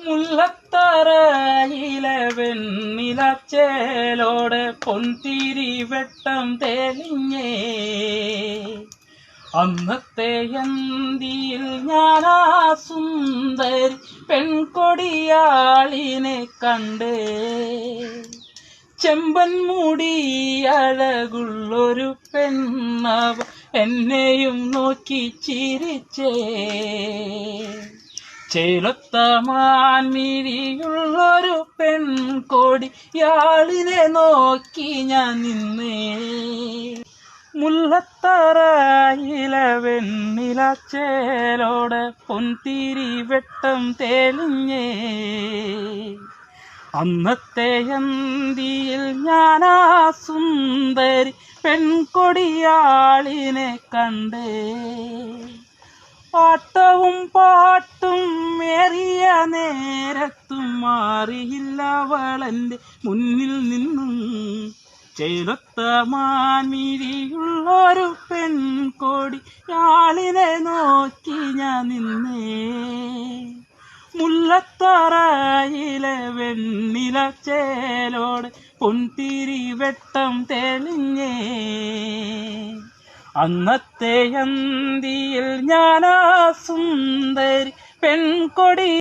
മുല്ലത്തറയിലെ വെണ്ണിലച്ചേലോടെ പൊൻതിരി വെട്ടം തെളിഞ്ഞേ. അന്നത്തെ അന്തിയിൽ ഞാനാ സുന്ദരി പെൺകൊടിയാളിനെ കണ്ടേ. ചെമ്പൻ മുടി അഴകുള്ളൊരു പെണ്ണവ എന്നെയും നോക്കി ചിരിച്ചേ. ചേലൊത്ത മാൻമിഴിയുള്ളൊരു പെൺകൊടിയാളിനെ നോക്കി ഞാൻ നിന്നേ. മുല്ലത്തറയിലെ വെണ്ണിലച്ചേലോടെ പൊൻതിരി വെട്ടം തെളിഞ്ഞേ. അന്നത്തെ അന്തിയിൽ ഞാനാ സുന്ദരി പെൺകൊടിയാളിനെ കണ്ടേ. ആട്ടവും പാട്ടും ഏറിയ നേരത്തും മാറിയില്ല അവളെൻ്റെ മുന്നിൽ നിന്നും. ചേലൊത്ത മാൻമിഴിയുള്ളൊരു പെൺകൊടിയാളിനെ നോക്കി ഞാൻ നിന്നേ. മുല്ലത്തറയിലെ വെണ്ണിലച്ചേലോടെ പൊൻതിരി വെട്ടം തെളിഞ്ഞേ. അന്നത്തെ അന്തിയിൽ ഞാനാ സുന്ദരി പെൺകൊടി